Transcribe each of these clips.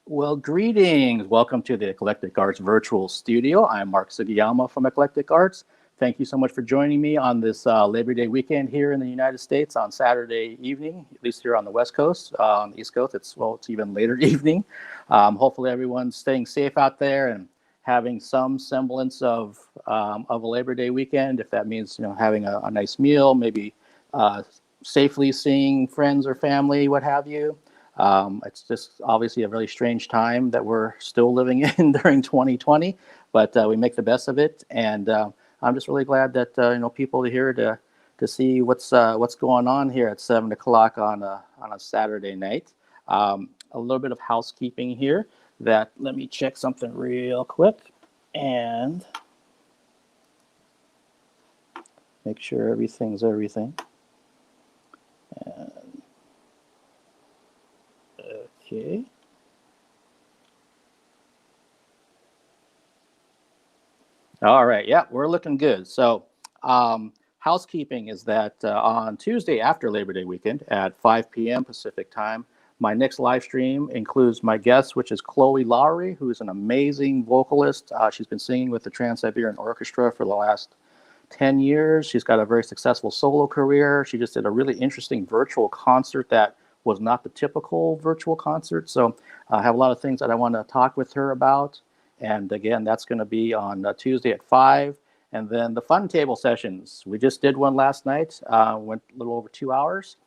Well, greetings. Welcome to the Eclectic Arts virtual studio. I'm Mark Sugiyama from Eclectic Arts. Thank you so much for joining me on this Labor Day weekend here in the United States on Saturday evening, at least here on the West Coast. On the East Coast, it's even later evening. Hopefully, everyone's staying safe out there and having some semblance of a Labor Day weekend. If that means having a nice meal, maybe uh, safely seeing friends or family, what have you. It's just obviously a really strange time that we're still living in during 2020, but we make the best of it. And I'm just really glad that people are here to see what's going on here at 7 o'clock on a Saturday night. A little bit of housekeeping here. That let me check something real quick and make sure everything's everything. Okay. All right. Yeah, we're looking good. So, housekeeping is that on Tuesday after Labor Day weekend at 5 p.m. Pacific time, my next live stream includes my guest, which is Chloe Lowry, who is an amazing vocalist. She's been singing with the Trans-Siberian Orchestra for the last 10 years. She's got a very successful solo career. She just did a really interesting virtual concert that was not the typical virtual concert. So I have a lot of things that I want to talk with her about. And again, that's going to be on Tuesday at 5. And then the fun table sessions. We just did one last night, went a little over 2 hours.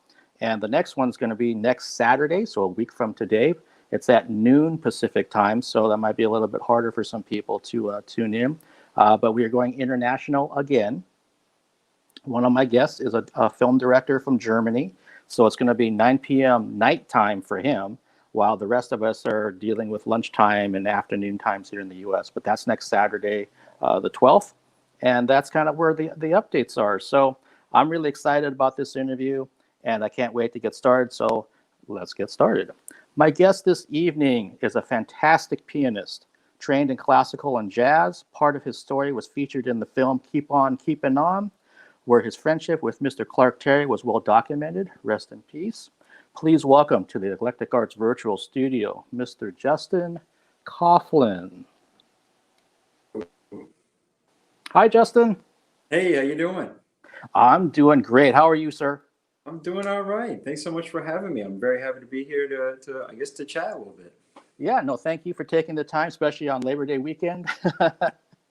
And the next one's going to be next Saturday, so a week from today. It's at noon Pacific time, so that might be a little bit harder for some people to tune in. But we are going international again. One of my guests is a film director from Germany, so it's going to be 9 p.m. nighttime for him, while the rest of us are dealing with lunchtime and afternoon times here in the U.S. But that's next Saturday, the 12th, and that's kind of where the updates are. So I'm really excited about this interview, and I can't wait to get started. So let's get started. My guest this evening is a fantastic pianist. Trained in classical and jazz, part of his story was featured in the film Keep On Keepin' On, where his friendship with Mr. Clark Terry was well documented. Rest in peace. Please welcome to the Eclectic Arts virtual studio, Mr. Justin Kauflin. Hi, Justin. Hey, how you doing? I'm doing great. How are you, sir? I'm doing all right. Thanks so much for having me. I'm very happy to be here to I guess to chat a little bit. Yeah, no, thank you for taking the time, especially on Labor Day weekend.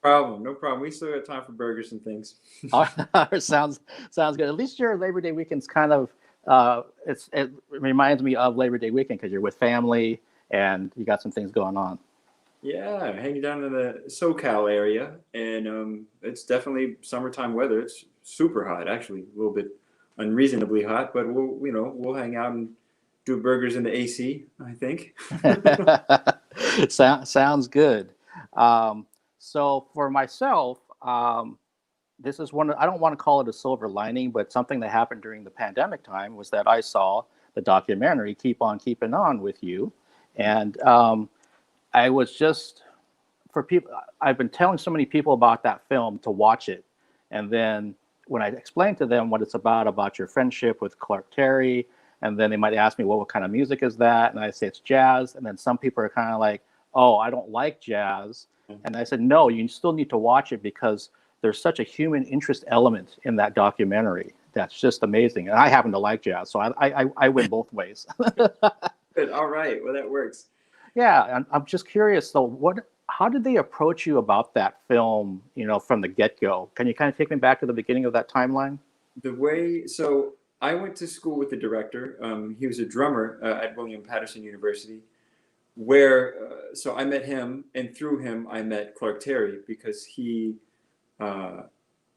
Problem, no problem. We still got time for burgers and things. sounds good. At least your Labor Day weekend's kind of it reminds me of Labor Day weekend because you're with family and you got some things going on. Yeah, hanging down in the SoCal area, and it's definitely summertime weather. It's super hot, actually, a little bit unreasonably hot, but we'll hang out and do burgers in the AC, I think. Sounds good. So for myself, this is one. I don't want to call it a silver lining, but something that happened during the pandemic time was that I saw the documentary "Keep On Keeping On" with you, and I was just for people. I've been telling so many people about that film to watch it, and then when I explained to them what it's about your friendship with Clark Terry, and then they might ask me, well, what kind of music is that? And I say it's jazz, and then some people are kind of like, oh, I don't like jazz, and I said, no, you still need to watch it because there's such a human interest element in that documentary that's just amazing. And I happen to like jazz, so I win both ways. Good. All right. Well, that works. Yeah, and I'm just curious. So, how did they approach you about that film? From the get go. Can you kind of take me back to the beginning of that timeline? So I went to school with the director. He was a drummer at William Patterson University, where so I met him, and through him I met Clark Terry because he uh,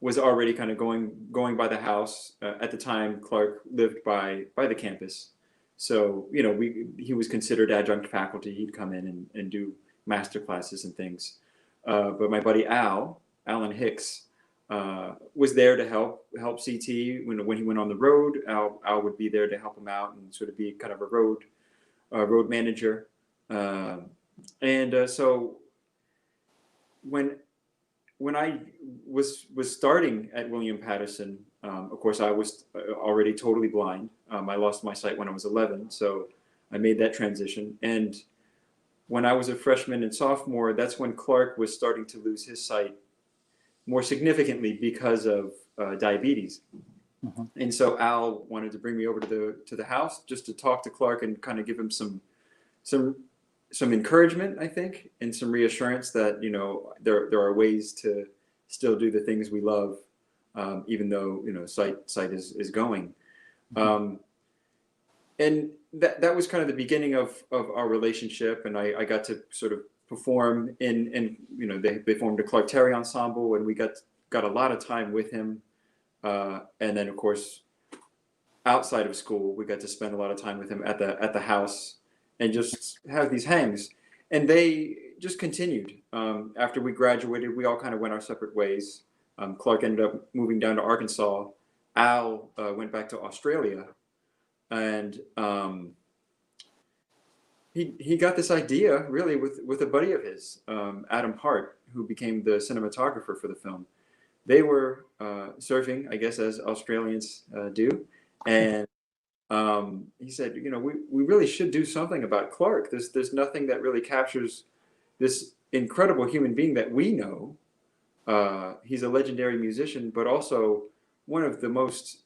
was already kind of going by the house at the time. Clark lived by the campus, so he was considered adjunct faculty. He'd come in and do master classes and things. But my buddy Alan Hicks, was there to help CT when he went on the road. Al would be there to help him out and sort of be kind of a road manager. So when I was starting at William Patterson, of course I was already totally blind. I lost my sight when I was 11, so I made that transition. And when I was a freshman and sophomore, that's when Clark was starting to lose his sight more significantly because of diabetes. Mhm. And so Al wanted to bring me over to the house just to talk to Clark and kind of give him some encouragement, I think, and some reassurance that, you know, there are ways to still do the things we love, even though, you know, sight is going. Um, and that was kind of the beginning of our relationship. And I got to sort of perform in you know, they formed a Clark Terry ensemble, and we got a lot of time with him. And then of course, outside of school, we got to spend a lot of time with him at the house and just have these hangs. And they just continued. After we graduated, we all kind of went our separate ways. Clark ended up moving down to Arkansas. Al went back to Australia, and he got this idea really with a buddy of his, Adam Hart, who became the cinematographer for the film. They were surfing, I guess, as Australians do, and he said, you know, we really should do something about Clark. There's nothing that really captures this incredible human being that we know. He's a legendary musician, but also one of the most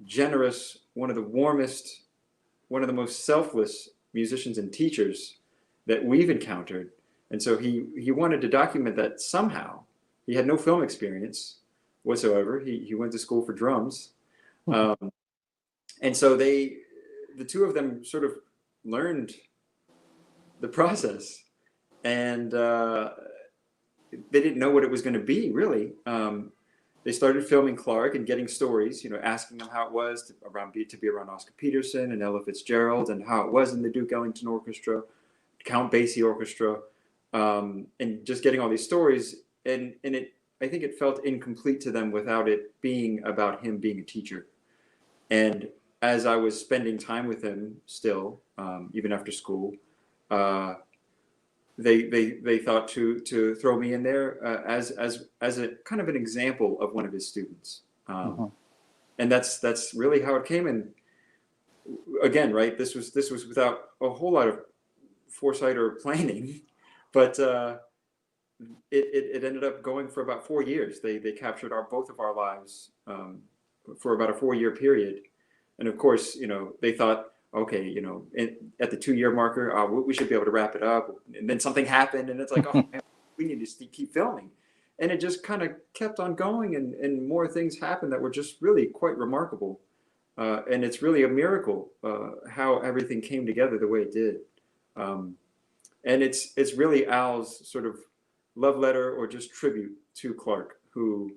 generous, one of the warmest, one of the most selfless musicians and teachers that we've encountered. And so he wanted to document that somehow. He had no film experience whatsoever. He went to school for drums. And so the two of them sort of learned the process, and they didn't know what it was going to be, really. They started filming Clark and getting stories, you know, asking them how it was to be around Oscar Peterson and Ella Fitzgerald, and how it was in the Duke Ellington Orchestra, Count Basie Orchestra, and just getting all these stories. And I think it felt incomplete to them without it being about him being a teacher. And as I was spending time with him still, even after school, they thought to throw me in there as a kind of an example of one of his students. And that's really how it came. And again, right, this was without a whole lot of foresight or planning, but it ended up going for about 4 years. They captured both of our lives for about a 4-year period. And of course, you know, they thought, okay, you know, at the 2-year marker, we should be able to wrap it up. And then something happened, and it's like, oh, man, we need to keep filming. And it just kind of kept on going, and more things happened that were just really quite remarkable. And it's really a miracle how everything came together the way it did. And it's really Al's sort of love letter or just tribute to Clark, who,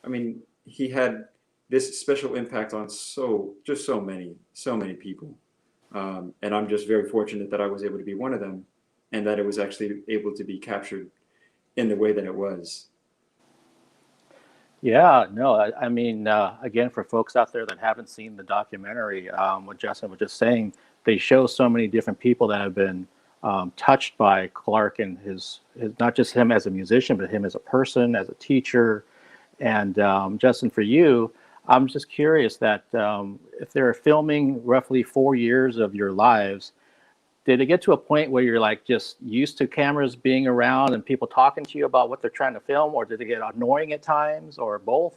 I mean, he had this special impact on so many people. And I'm just very fortunate that I was able to be one of them, and that it was actually able to be captured in the way that it was. Yeah, no, I mean, again, for folks out there that haven't seen the documentary, what Justin was just saying, they show so many different people that have been touched by Clark and his not just him as a musician, but him as a person, as a teacher. And Justin, for you, I'm just curious that if they're filming roughly 4 years of your lives, did it get to a point where you're like just used to cameras being around and people talking to you about what they're trying to film, or did it get annoying at times, or both?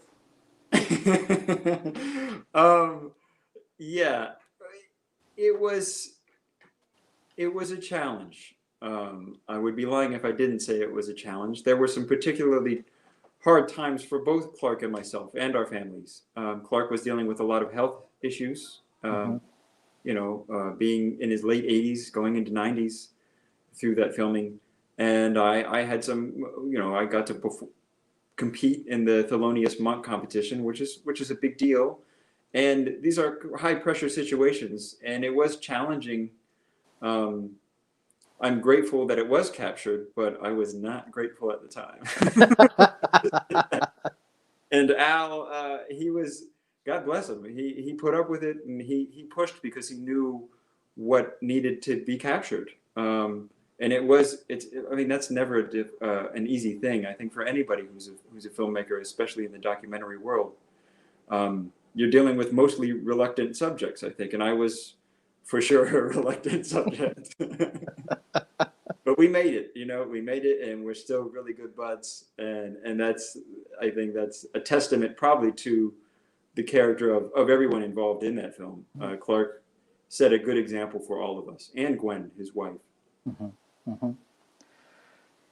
Yeah, it was a challenge. I would be lying if I didn't say it was a challenge. There were some particularly hard times for both Clark and myself and our families. Clark was dealing with a lot of health issues. You know, being in his late 80s, going into 90s through that filming. And I had some, you know, I got to compete in the Thelonious Monk competition, which is a big deal. And these are high pressure situations, and it was challenging. I'm grateful that it was captured, but I was not grateful at the time. And Al, he was, God bless him. He put up with it, and he pushed because he knew what needed to be captured. And I mean, that's never an easy thing. I think for anybody who's a filmmaker, especially in the documentary world, you're dealing with mostly reluctant subjects, I think. And I was for sure a reluctant subject. But we made it, we made it, and we're still really good buds. And that's, I think that's a testament probably to the character of everyone involved in that film. Clark set a good example for all of us, and Gwen, his wife. Mhm. Mhm.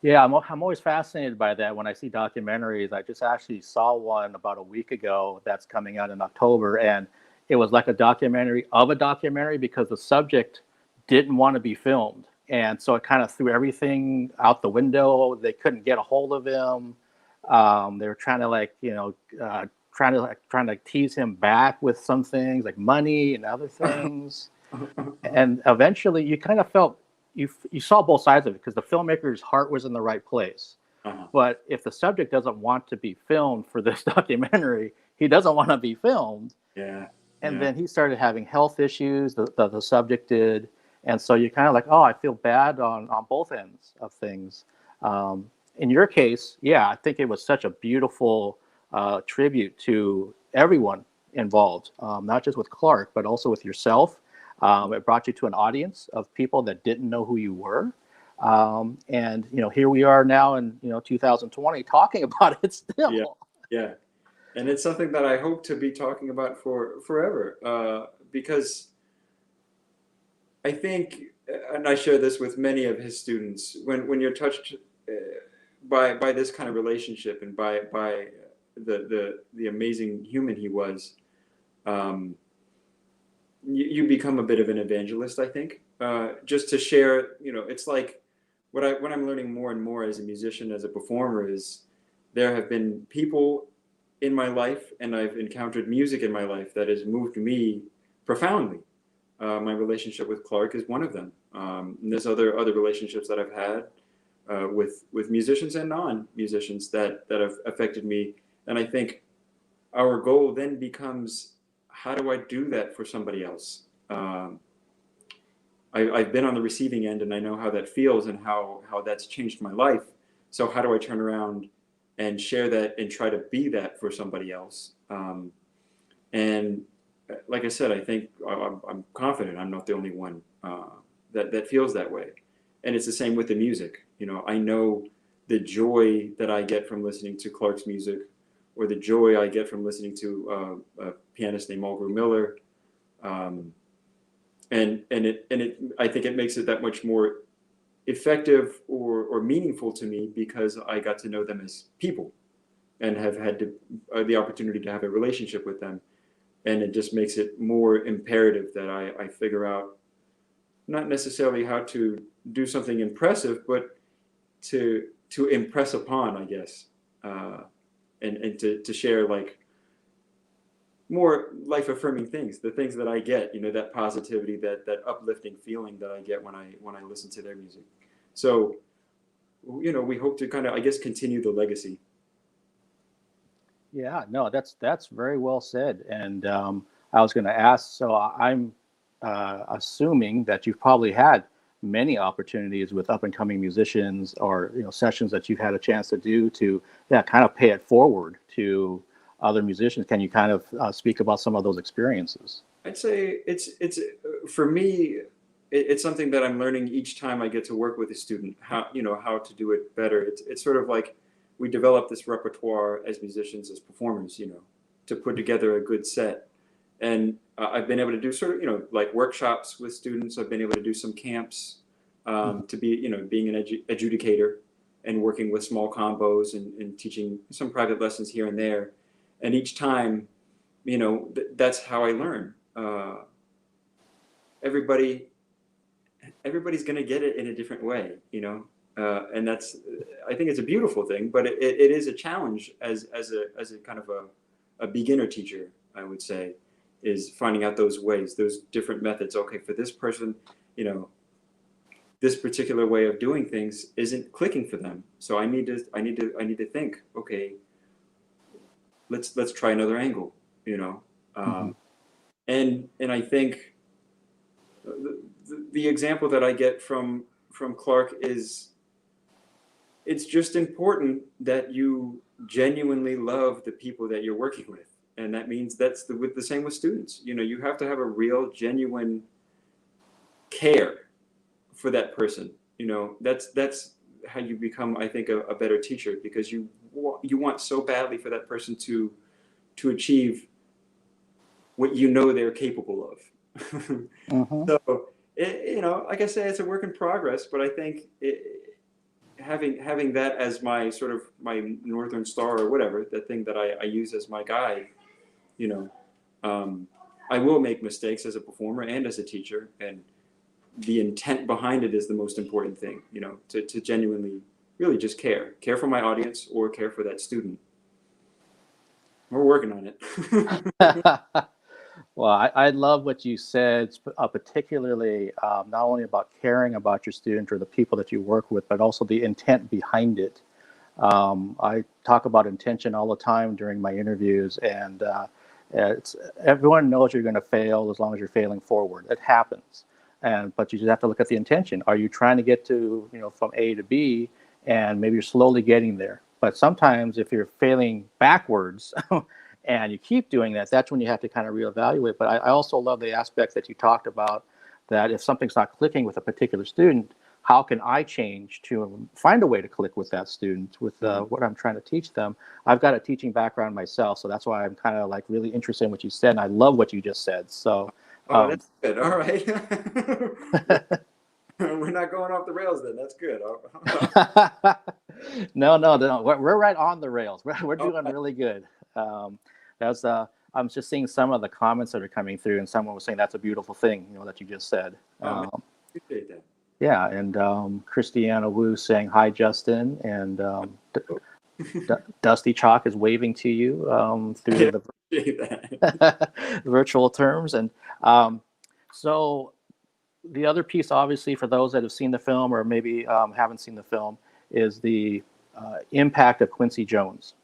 Yeah, I'm always fascinated by that when I see documentaries. I just actually saw one about a week ago that's coming out in October, and it was like a documentary of a documentary because the subject didn't want to be filmed. And so it kind of threw everything out the window. They couldn't get a hold of him. They were trying to trying to tease him back with some things like money and other things. And eventually you kind of felt you saw both sides of it because the filmmaker's heart was in the right place. Uh-huh. But if the subject doesn't want to be filmed for this documentary, he doesn't want to be filmed. Yeah, And yeah, then he started having health issues, the subject did. And so you're kind of like, oh, I feel bad on both ends of things. In your case, yeah, I think it was such a beautiful tribute to everyone involved, not just with Clark, but also with yourself. It brought you to an audience of people that didn't know who you were. And here we are now in 2020 talking about it yeah, still. yeah. And it's something that I hope to be talking about for forever, because I think, and I share this with many of his students, when you're touched by this kind of relationship and by the amazing human he was, um, you become a bit of an evangelist. I think, just to share. It's like what I'm learning more and more as a musician, as a performer, is there have been people in my life, and I've encountered music in my life that has moved me profoundly. My relationship with Clark is one of them. And there's other relationships that I've had with musicians and non-musicians that have affected me. And I think our goal then becomes, how do I do that for somebody else? I've been on the receiving end, and I know how that feels and how that's changed my life. So how do I turn around and share that and try to be that for somebody else? And like I said, I think I'm confident I'm not the only one that feels that way. And it's the same with the music. I know the joy that I get from listening to Clark's music, or the joy I get from listening to a pianist named Mulgrew Miller. And I think it makes it that much more effective or meaningful to me because I got to know them as people and have had the opportunity to have a relationship with them. And it just makes it more imperative that I figure out not necessarily how to do something impressive, but to impress upon, I guess, and to share like more life affirming things, the things that I get, that positivity, that uplifting feeling that I get when I listen to their music. So, we hope to kind of, I guess, continue the legacy. Yeah, no, that's very well said. And I was going to ask, so I'm assuming that you've probably had many opportunities with up and coming musicians, or sessions that you've had a chance to do to kind of pay it forward to other musicians. Can you kind of speak about some of those experiences? I'd say it's for me, it's something that I'm learning each time I get to work with a student, how to do it better. It's sort of like we develop this repertoire as musicians, as performers, to put together a good set. And I've been able to do sort of, like workshops with students. I've been able to do some camps, to be, being an adjudicator and working with small combos and teaching some private lessons here and there. And each time, that's how I learn. Everybody, everybody's going to get it in a different way, and that's, I think it's a beautiful thing, but it is a challenge as a kind of a beginner teacher, I would say, is finding out those ways, those different methods. Okay, for this person, this particular way of doing things isn't clicking for them. So I need to think, okay, let's try another angle, Mm-hmm. and I think the example that I get from Clark is, it's just important that you genuinely love the people that you're working with. And that means that's the same with students. You have to have a real, genuine care for that person. that's how you become, I think, a better teacher, because you want so badly for that person to achieve what they're capable of. Hmm. So, like I say, it's a work in progress, but I think having that as my sort of my northern star, or whatever, the thing that I use as my guide, you know, um, I will make mistakes as a performer and as a teacher, and the intent behind it is the most important thing, to genuinely really just care for my audience, or care for that student. We're working on it. Well, I love what you said, particularly not only about caring about your student or the people that you work with, but also the intent behind it. I talk about intention all the time during my interviews, and everyone knows you're going to fail as long as you're failing forward. It happens, but you just have to look at the intention. Are you trying to get to from A to B, and maybe you're slowly getting there? But sometimes if you're failing backwards, and you keep doing that, that's when you have to kind of reevaluate. But I also love the aspect that you talked about, that if something's not clicking with a particular student, how can I change to find a way to click with that student with what I'm trying to teach them? I've got a teaching background myself, so that's why I'm kind of like really interested in what you said, and I love what you just said. So, Oh, that's good. All right. We're not going off the rails then. That's good. no, we're right on the rails. We're All doing right. really good. That's I'm just seeing some of the comments that are coming through, and someone was saying that's a beautiful thing, that you just said. Oh, man, I appreciate that. Yeah, and Christiana Wu saying hi, Justin, and Dusty Chalk is waving to you through I the appreciate that. virtual terms, and um, so the other piece, obviously, for those that have seen the film or maybe haven't seen the film, is the impact of Quincy Jones,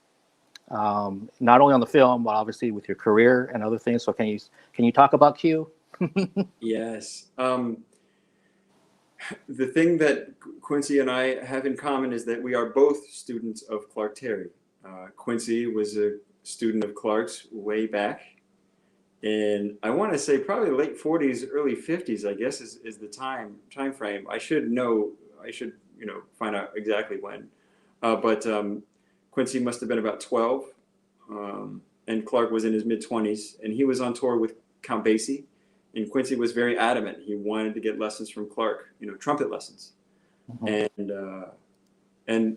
not only on the film, but obviously with your career and other things. So can you talk about Q? Yes. The thing that Quincy and I have in common is that we are both students of Clark Terry. Quincy was a student of Clark's way back, and I want to say probably late 40s, early 50s, I guess is the time frame. I should know. I should find out exactly when. But Quincy must have been about 12, and Clark was in his mid 20s, and he was on tour with Count Basie. And Quincy was very adamant. He wanted to get lessons from Clark, trumpet lessons, Mhm. and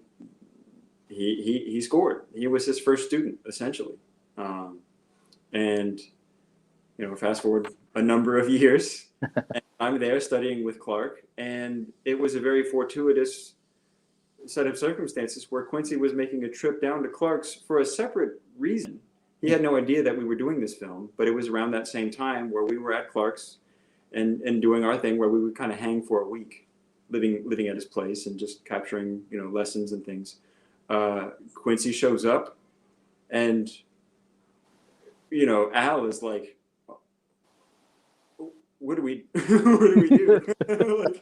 he scored. He was his first student essentially, and fast forward a number of years, and I'm there studying with Clark, and it was a very fortuitous set of circumstances where Quincy was making a trip down to Clark's for a separate reason. He had no idea that we were doing this film, but it was around that same time where we were at Clark's and doing our thing, where we would kind of hang for a week, living at his place and just capturing lessons and things. Quincy shows up, and Al is like, what do we what do we do? Like,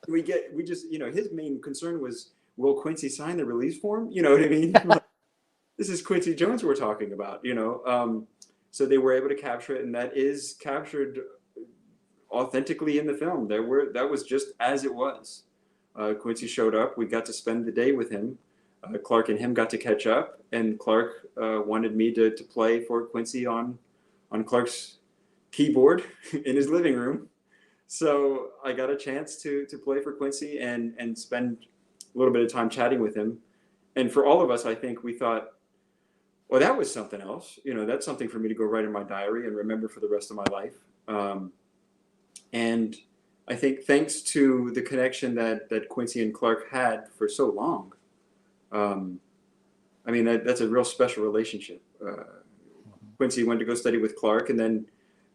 we just his main concern was, will Quincy sign the release form? You know what I mean? Like, this is Quincy Jones we're talking about. So they were able to capture it, and that is captured authentically in the film. That was just as it was. Quincy showed up. We got to spend the day with him. Clark and him got to catch up, and Clark wanted me to play for Quincy on Clark's keyboard in his living room. So I got a chance to play for Quincy and spend a little bit of time chatting with him. And for all of us, I think we thought, well, that was something else. That's something for me to go write in my diary and remember for the rest of my life. And I think thanks to the connection that Quincy and Clark had for so long, I mean, that's a real special relationship. Quincy went to go study with Clark, and then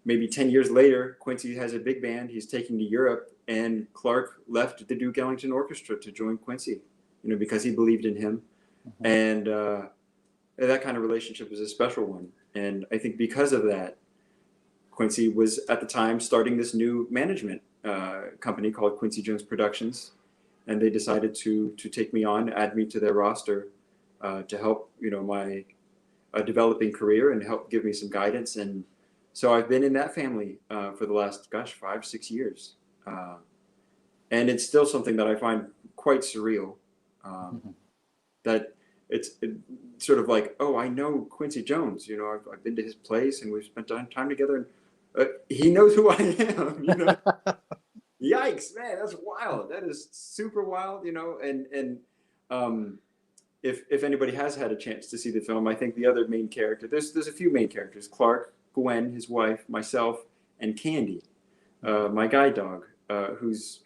maybe 10 years later, Quincy has a big band he's taking to Europe, and Clark left the Duke Ellington Orchestra to join Quincy, because he believed in him. Mhm. And that kind of relationship was a special one. And I think because of that, Quincy was at the time starting this new management company called Quincy Jones Productions, and they decided to take me on, add me to their roster to help my developing career and help give me some guidance. And so I've been in that family for the last 5-6 years. and it's still something that I find quite surreal. Mhm. That it's sort of like, oh, I know Quincy Jones. I've been to his place and we've spent time together, and he knows who I am. Yikes, man, that's wild. That is super wild. And um, if anybody has had a chance to see the film, I think the other main character, there's a few main characters: Clark, Gwen, his wife, myself, and Candy, my guide dog, who's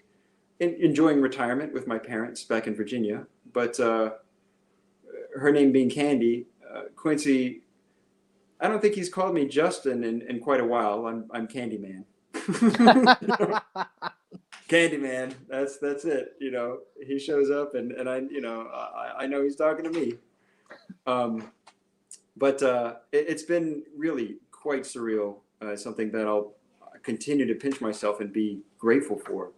enjoying retirement with my parents back in Virginia. But her name being Candy, Quincy, I don't think he's called me Justin in quite a while. I'm Candyman. Candyman, that's it. He shows up, and I know he's talking to me. But it's been really quite surreal. Something that I'll continue to pinch myself and be grateful for.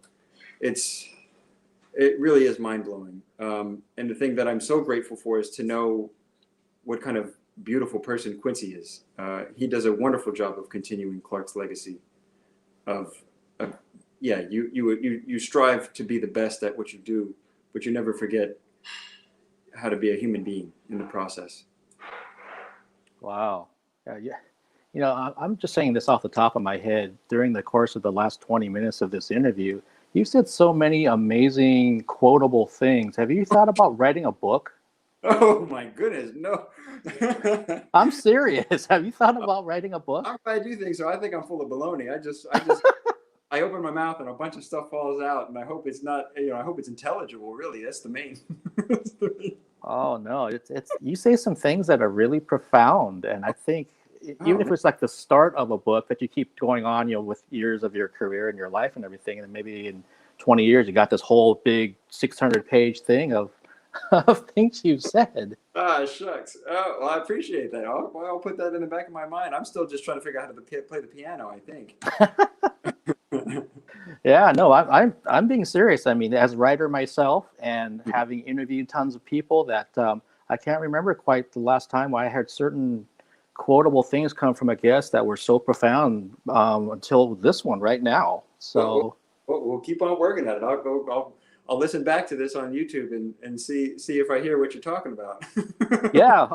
It really is mind blowing. And the thing that I'm so grateful for is to know what kind of beautiful person Quincy is. He does a wonderful job of continuing Clark's legacy. Yeah, you strive to be the best at what you do, but you never forget how to be a human being in the process. Wow. Yeah, yeah. I'm just saying this off the top of my head. During the course of the last 20 minutes of this interview, you said so many amazing quotable things. Have you thought about writing a book? Oh my goodness, no. I'm serious. Have you thought about writing a book? I do think so. I think I'm full of baloney. I open my mouth and a bunch of stuff falls out, and I hope it's not. I hope it's intelligible. Really, that's the main. That's the main. Oh no, it's you say some things that are really profound, and I think Oh even if man. it's like the start of a book that you keep going on, with years of your career and your life and everything, and then maybe in 20 years you got this whole big 600-page thing of of things you've said. Ah, shucks. Oh, well, I appreciate that. I'll put that in the back of my mind. I'm still just trying to figure out how to play the piano, I think. Yeah, no, I'm being serious. I mean, as a writer myself, and having interviewed tons of people, that I can't remember quite the last time I had certain quotable things come from a guest that were so profound until this one right now. Well, So we'll keep on working at it. I'll listen back to this on YouTube and see if I hear what you're talking about. yeah,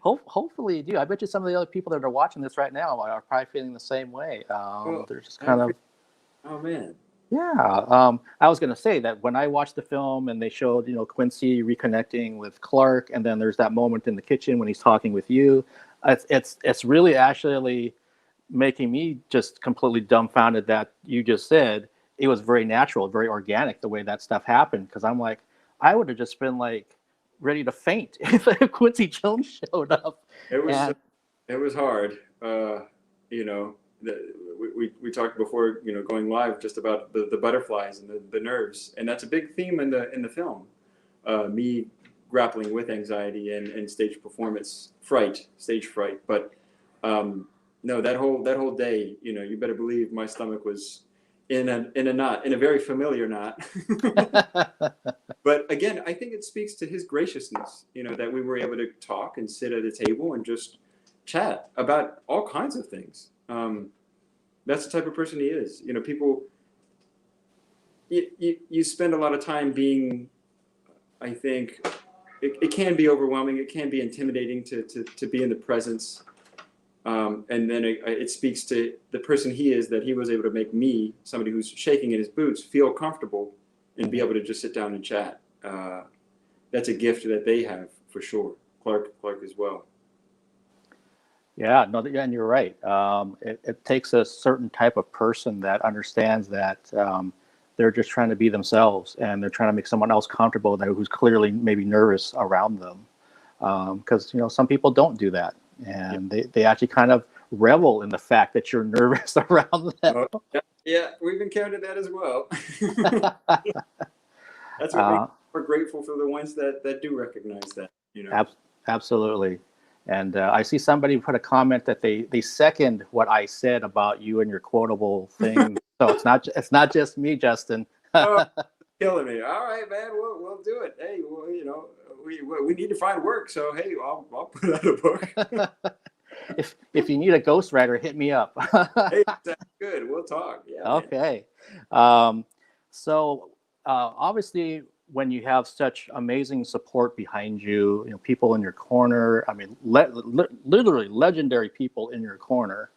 hopefully you do. I bet you some of the other people that are watching this right now are probably feeling the same way. Well, They're just I kind of. appreciate. Oh man. Yeah, I was going to say that when I watched the film and they showed, Quincy reconnecting with Clark, and then there's that moment in the kitchen when he's talking with you, it's really actually making me just completely dumbfounded that you just said it was very natural, very organic the way that stuff happened. Because I'm like, I would have just been like ready to faint if Quincy Jones showed up, It was and it was hard. You know, we talked before, going live just about the butterflies and the nerves, and that's a big theme in the film. Me grappling with anxiety and stage performance fright, stage fright. But no, that whole day, you better believe my stomach was in a knot, in a very familiar knot. But again, I think it speaks to his graciousness, that we were able to talk and sit at a table and just chat about all kinds of things. That's the type of person he is. People, you spend a lot of time being, I think, it can be overwhelming. It can be intimidating to be in the presence. And then it speaks to the person he is, that he was able to make me, somebody who's shaking in his boots, feel comfortable and be able to just sit down and chat. That's a gift that they have for sure. Clark as well. Yeah, no, and you're right. It takes a certain type of person that understands that they're just trying to be themselves, and they're trying to make someone else comfortable who's clearly maybe nervous around them. Because some people don't do that, and they actually kind of revel in the fact that you're nervous around them. Oh, yeah, we've encountered that as well. That's what makes uh, us more grateful for the ones that do recognize that. ab- Absolutely. And I see somebody put a comment that they second what I said about you and your quotable thing. So it's not just me, Justin. Oh, killing me. All right, man. We'll do it. Hey, well, we need to find work. So hey, I'll put out a book. If you need a ghostwriter, hit me up. Hey, that's good. We'll talk. Yeah, man. Okay. Um, So obviously, when you have such amazing support behind you, you know, people in your corner. I mean, literally legendary people in your corner,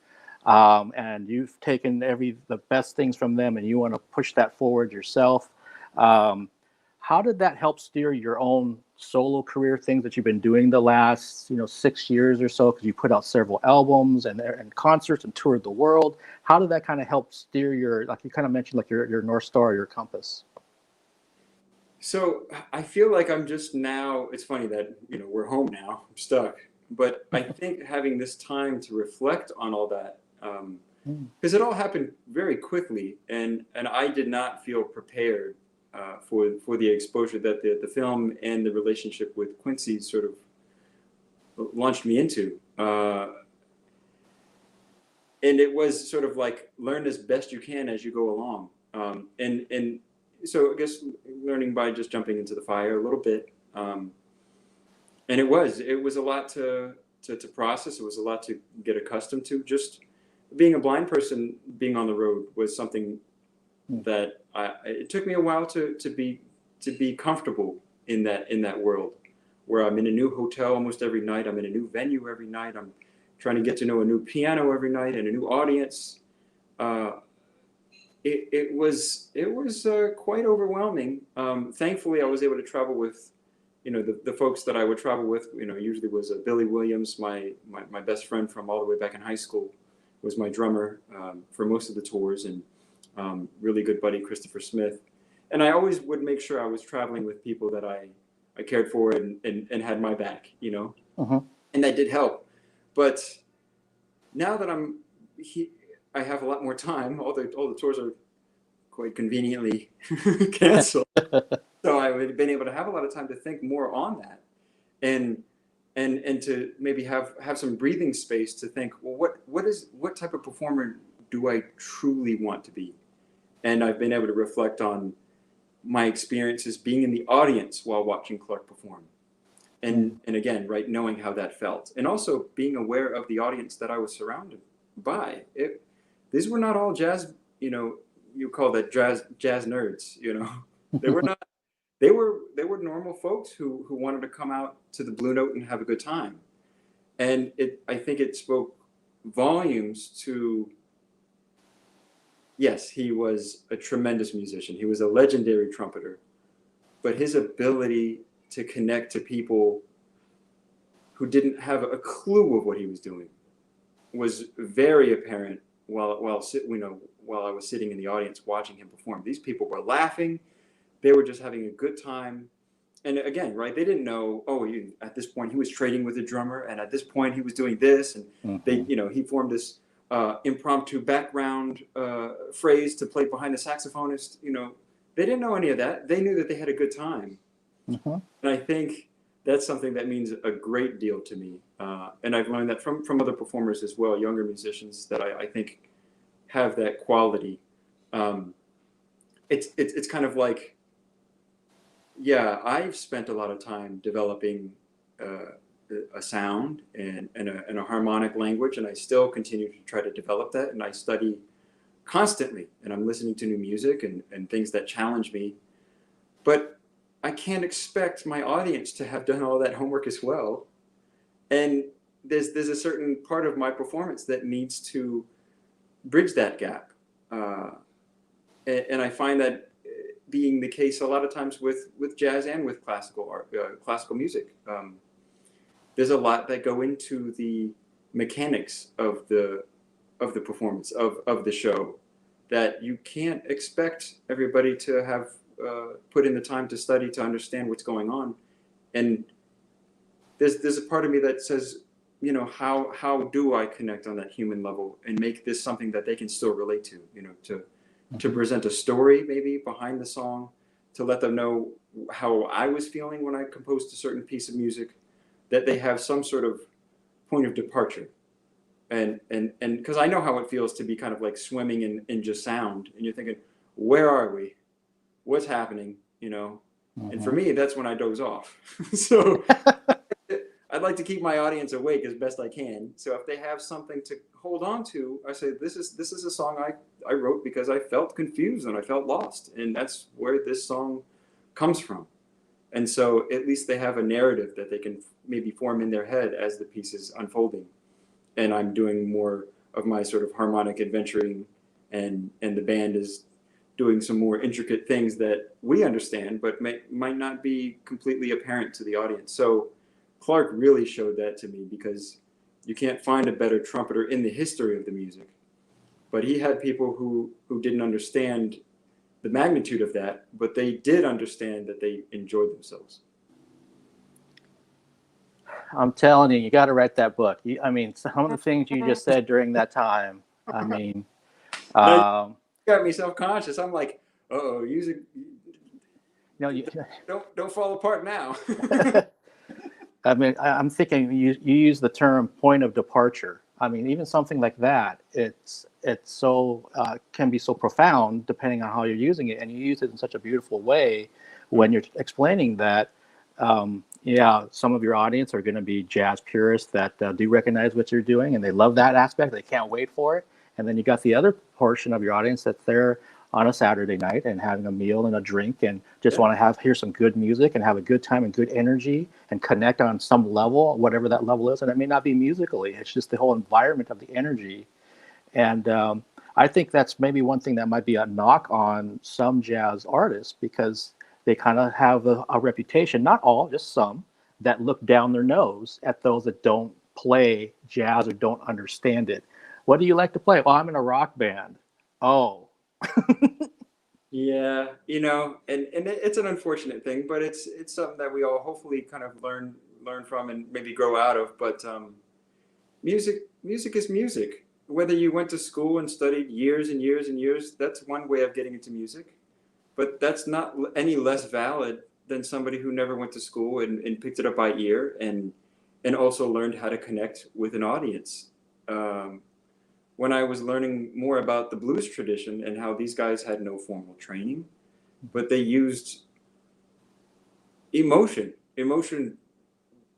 and you've taken the best things from them, and you want to push that forward yourself. Um, how did that help steer your own solo career, things that you've been doing the last, 6 years or so? Because you put out several albums and concerts and toured the world. How did that kind of help steer your, like you kind of mentioned, like your North Star, your compass? So I feel like I'm just now, it's funny that, we're home now, I'm stuck. But I think having this time to reflect on all that, Mm. because it all happened very quickly, and I did not feel prepared for the exposure that the film and the relationship with Quincy sort of launched me into. And it was sort of like learn as best you can as you go along. And so I guess learning by just jumping into the fire a little bit. And it was a lot to process. It was a lot to get accustomed to. Just being a blind person, being on the road was something that it took me a while to be comfortable in that world, where I'm in a new hotel almost every night. I'm in a new venue every night. I'm trying to get to know a new piano every night and a new audience. Uh, it was quite overwhelming. Thankfully, I was able to travel with, the folks that I would travel with. Usually was Billy Williams, my best friend from all the way back in high school, was my drummer for most of the tours, and really good buddy Christopher Smith. And I always would make sure I was traveling with people that I cared for and had my back. Uh-huh. And that did help. But now that I have a lot more time. All the tours are quite conveniently canceled, so I've been able to have a lot of time to think more on that, and and to maybe have some breathing space to think, well, what type of performer do I truly want to be? And I've been able to reflect on my experiences being in the audience while watching Clark perform, and again, right, knowing how that felt, and also being aware of the audience that I was surrounded by. These were not all jazz, you call that jazz nerds. They were not. They were normal folks who wanted to come out to the Blue Note and have a good time, and I think it spoke volumes to. Yes, he was a tremendous musician. He was a legendary trumpeter, but his ability to connect to people who didn't have a clue of what he was doing was very apparent while I was sitting in the audience watching him perform. These people were laughing; they were just having a good time. And again, right? They didn't know. Oh, at this point he was trading with a drummer, and at this point he was doing this, and Mm-hmm. he formed this impromptu background phrase to play behind the saxophonist. They didn't know any of that. They knew that they had a good time, Mm-hmm. and I think that's something that means a great deal to me. And I've learned that from other performers as well, younger musicians that I think have that quality. Um, it's kind of like, yeah, I've spent a lot of time developing uh, a sound and a harmonic language, and I still continue to try to develop that. And I study constantly, and I'm listening to new music and things that challenge me. But I can't expect my audience to have done all that homework as well. And there's a certain part of my performance that needs to bridge that gap. Uh, and I find that being the case a lot of times with jazz and with classical art, classical music. There's a lot that go into the mechanics of the performance of the show that you can't expect everybody to have put in the time to study to understand what's going on. And there's a part of me that says, how do I connect on that human level and make this something that they can still relate to, to present a story maybe behind the song, to let them know how I was feeling when I composed a certain piece of music, that they have some sort of point of departure. And because I know how it feels to be kind of like swimming in just sound, and you're thinking, where are we? What's happening? And for Mm-hmm. me, that's when I doze off. So I'd like to keep my audience awake as best I can. So if they have something to hold on to, I say this is a song I wrote because I felt confused and I felt lost, and that's where this song comes from. And so at least they have a narrative that they can maybe form in their head as the piece is unfolding. And I'm doing more of my sort of harmonic adventuring, and the band is doing some more intricate things that we understand, but might not be completely apparent to the audience. So Clark really showed that to me, because you can't find a better trumpeter in the history of the music. But he had people who didn't understand the magnitude of that, but they did understand that they enjoyed themselves. I'm telling you, you got to write that book. I mean, some of the things you just said during that time. I mean, Now, you got me self-conscious. I'm like, oh, you don't fall apart now. I mean, I'm thinking you use the term point of departure. I mean, even something like that, it's so can be so profound depending on how you're using it, and you use it in such a beautiful way when you're explaining that. Yeah, some of your audience are going to be jazz purists that do recognize what you're doing, and they love that aspect. They can't wait for it. And then you got the other portion of your audience that's there on a Saturday night and having a meal and a drink and just want to hear some good music and have a good time and good energy and connect on some level, whatever that level is. And it may not be musically, it's just the whole environment of the energy. And I think that's maybe one thing that might be a knock on some jazz artists, because they kind of have a reputation, not all, just some, that look down their nose at those that don't play jazz or don't understand it. What do you like to play? Oh, I'm in a rock band. Oh, Yeah, and it's an unfortunate thing, but it's something that we all hopefully kind of learn from and maybe grow out of. But music is music. Whether you went to school and studied years and years and years, that's one way of getting into music. But that's not any less valid than somebody who never went to school and picked it up by ear, and also learned how to connect with an audience. When I was learning more about the blues tradition and how these guys had no formal training, but they used emotion. Emotion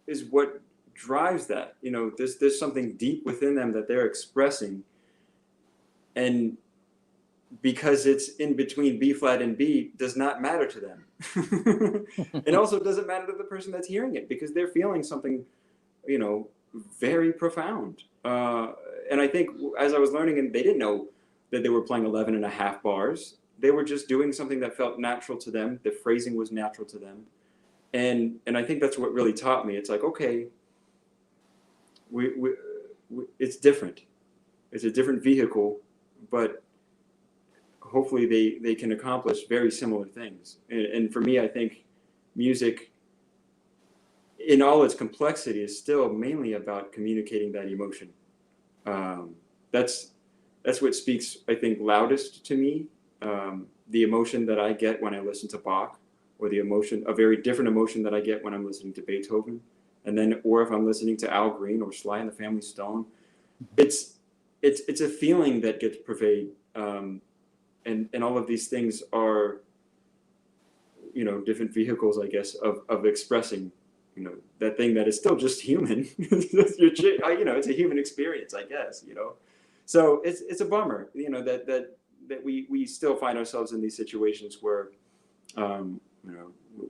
is what drives that. There's something deep within them that they're expressing, and because it's in between B flat and B does not matter to them. And also doesn't matter to the person that's hearing it, because they're feeling something, very profound. And I think as I was learning, and they didn't know that they were playing 11 and a half bars. They were just doing something that felt natural to them. The phrasing was natural to them. And I think that's what really taught me. It's like, okay, it's different. It's a different vehicle, but hopefully they can accomplish very similar things. And for me, I think music in all its complexity is still mainly about communicating that emotion. That's what speaks, I think, loudest to me. The emotion that I get when I listen to Bach, or a very different emotion that I get when I'm listening to Beethoven, or if I'm listening to Al Green or Sly and the Family Stone. It's a feeling that gets pervaded. And all of these things are, different vehicles, I guess, of expressing, that thing that is still just human. It's a human experience, I guess. So it's a bummer, that we still find ourselves in these situations where,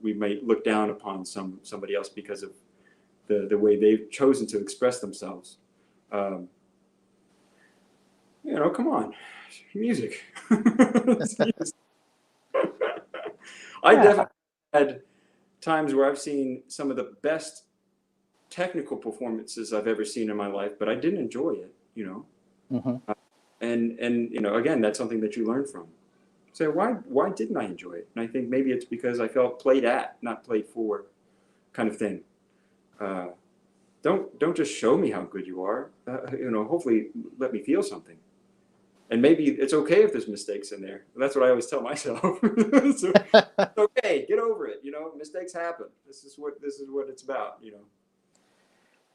we might look down upon somebody else because of the way they've chosen to express themselves. Come on, music. I definitely had times where I've seen some of the best technical performances I've ever seen in my life, but I didn't enjoy it, mm-hmm. And again, that's something that you learn from. So why didn't I enjoy it? And I think maybe it's because I felt played at, not played for, kind of thing. Don't just show me how good you are. Hopefully let me feel something. And maybe it's okay if there's mistakes in there. That's what I always tell myself. So it's okay, get over it. Mistakes happen. This is what it's about.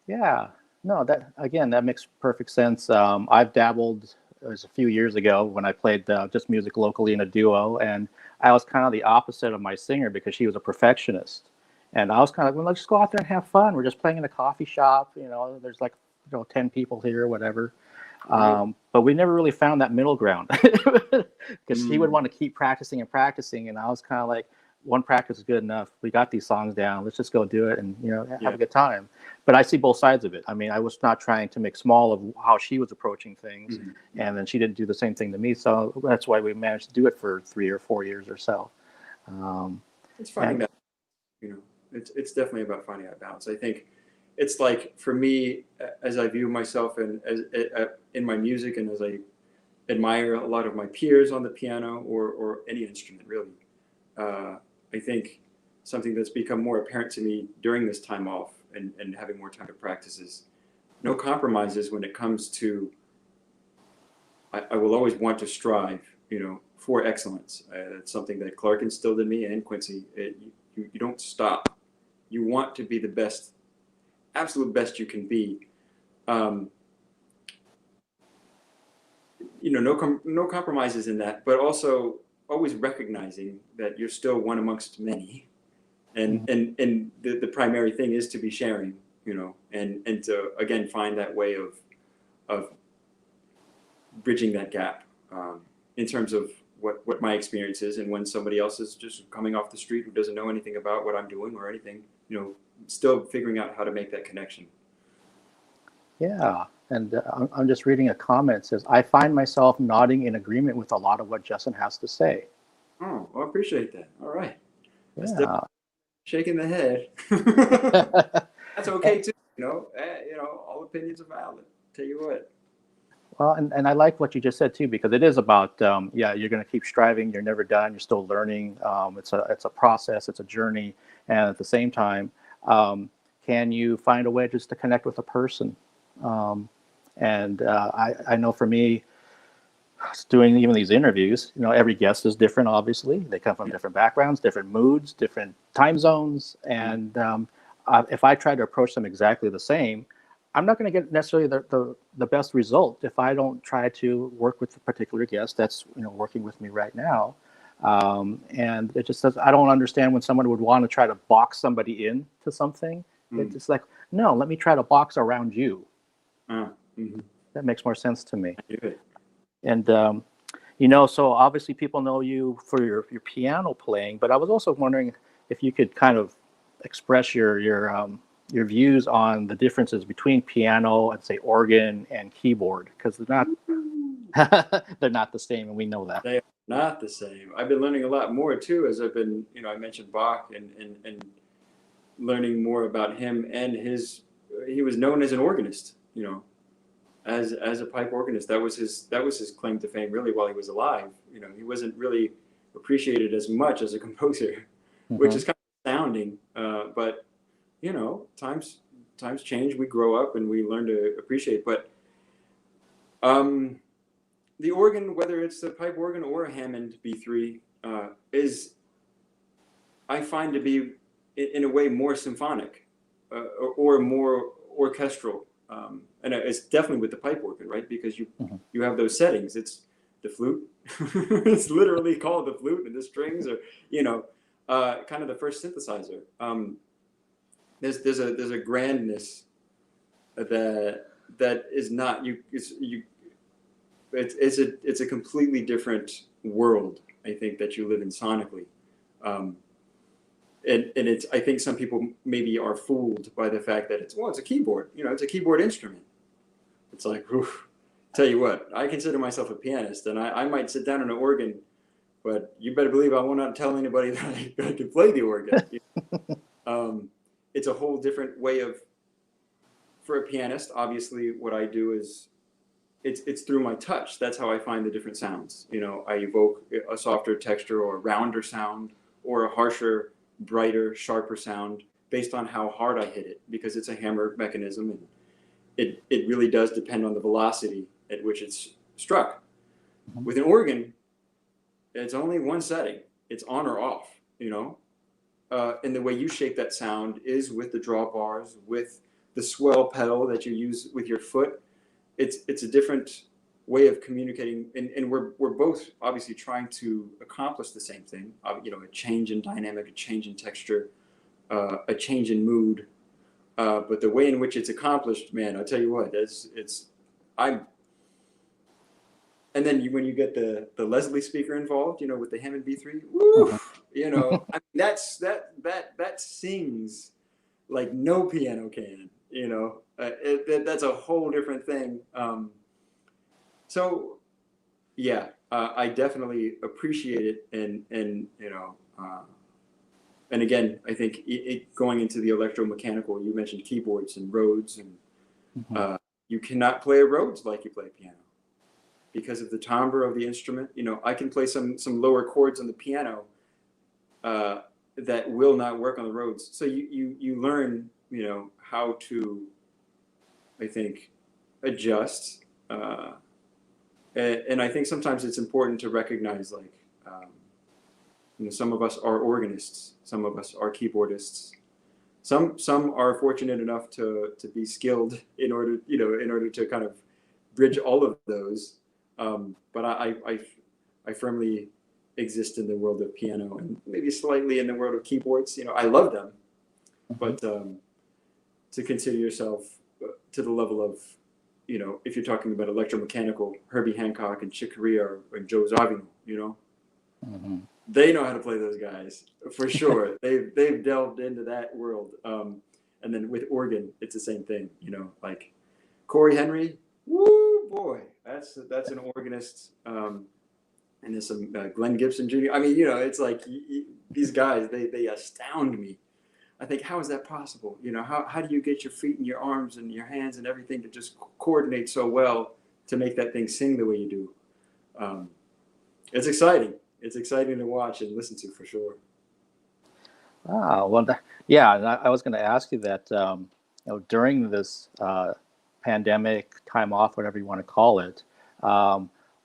Yeah, no, that makes perfect sense. I've dabbled. It was a few years ago when I played just music locally in a duo, and I was kind of the opposite of my singer because she was a perfectionist, and I was kind of like, well, let's just go out there and have fun. We're just playing in a coffee shop. There's like 10 people here, whatever. Right. But we never really found that middle ground because he would want to keep practicing and practicing, and I was kind of like, one practice is good enough. We got these songs down. Let's just go do it and have Yeah. a good time. But I see both sides of it. I mean, I was not trying to make small of how she was approaching things, and then she didn't do the same thing to me. So that's why we managed to do it for 3 or 4 years or so. It's finding And that, it's definitely about finding that balance. I think it's like for me, as I view myself and as in my music, and as I admire a lot of my peers on the piano or any instrument really, I think something that's become more apparent to me during this time off and having more time to practice is no compromises when it comes to. I will always want to strive, for excellence. It's something that Clark instilled in me and Quincy. You don't stop. You want to be the best, absolute best you can be. Um, no compromises in that, but also always recognizing that you're still one amongst many, and the primary thing is to be sharing, and to again find that way of bridging that gap, in terms of what my experience is, and when somebody else is just coming off the street who doesn't know anything about what I'm doing or anything, still figuring out how to make that connection. yeah, and I'm just reading a comment. It says, I find myself nodding in agreement with a lot of what Justin has to say. Oh, well, I appreciate that. All right. That's Yeah. definitely shaking the head. That's okay too. All opinions are valid. Tell you what. Well, and I like what you just said too, because it is about, you're going to keep striving. You're never done. You're still learning. It's a process. It's a journey. And at the same time, can you find a way just to connect with a person? And I know for me, doing even these interviews, every guest is different. Obviously, they come from different backgrounds, different moods, different time zones, and if I try to approach them exactly the same, I'm not going to get necessarily the best result if I don't try to work with the particular guest that's working with me right now. And it just says I don't understand when someone would want to try to box somebody into something. It's just like, no, let me try to box around you. That makes more sense to me. I do it. And so obviously people know you for your piano playing, but I was also wondering if you could kind of express your views on the differences between piano and say organ and keyboard, because they're not the same, and we know that. They are not the same. I've been learning a lot more too as I've been, I mentioned Bach and learning more about him and he was known as an organist, as a pipe organist. That was his claim to fame really while he was alive. He wasn't really appreciated as much as a composer, which is kind of astounding. But times change. We grow up and we learn to appreciate. But the organ, whether it's the pipe organ or a Hammond B3, is, I find, to be in a way more symphonic, or more orchestral. And it's definitely with the pipe organ, right? Because you have those settings. It's the flute. It's literally called the flute, and the strings are, kind of the first synthesizer. There's a grandness that is not you. It's a completely different world, I think, that you live in sonically. And it's, I think some people maybe are fooled by the fact that it's a keyboard, it's a keyboard instrument. It's like, tell you what, I consider myself a pianist, and I might sit down on an organ, but you better believe I will not tell anybody that I can play the organ. It's a whole different way for a pianist. Obviously, what I do is it's through my touch. That's how I find the different sounds. I evoke a softer texture or a rounder sound, or a harsher, brighter, sharper sound based on how hard I hit it, because it's a hammer mechanism, and it really does depend on the velocity at which it's struck. With an organ, it's only one setting. It's on or off, and the way you shape that sound is with the drawbars, with the swell pedal that you use with your foot. It's a different way of communicating, and we're both obviously trying to accomplish the same thing. A change in dynamic, a change in texture, a change in mood. But the way in which it's accomplished, man, I'll tell you what, and then when you get the Leslie speaker involved, with the Hammond B3, Mhm. woof, I mean, that sings like no piano can. That's a whole different thing. So yeah, I definitely appreciate it, and again, I think going into the electromechanical, you mentioned keyboards and Rhodes, and Mhm. uh, you cannot play a Rhodes like you play piano because of the timbre of the instrument. I can play some lower chords on the piano uh, that will not work on the Rhodes. So you learn, how to, I think, adjust. And I think sometimes it's important to recognize, like, some of us are organists, some of us are keyboardists, some are fortunate enough to be skilled in order to kind of bridge all of those. But I firmly exist in the world of piano and maybe slightly in the world of keyboards. I love them, Mhm. but to consider yourself to the level of, if you're talking about electromechanical, Herbie Hancock and Chick Corea and Joe Zawinul, Mhm. they know how to play those guys for sure. They've delved into that world. And then with organ, it's the same thing. Like Corey Henry. Woo boy, that's an organist. And there's some Glenn Gibson Jr. I mean, it's like these guys. They astound me. I think, how is that possible? How do you get your feet and your arms and your hands and everything to just coordinate so well to make that thing sing the way you do? It's exciting. It's exciting to watch and listen to for sure. Well, yeah, and I was going to ask you that, during this pandemic, time off, whatever you want to call it,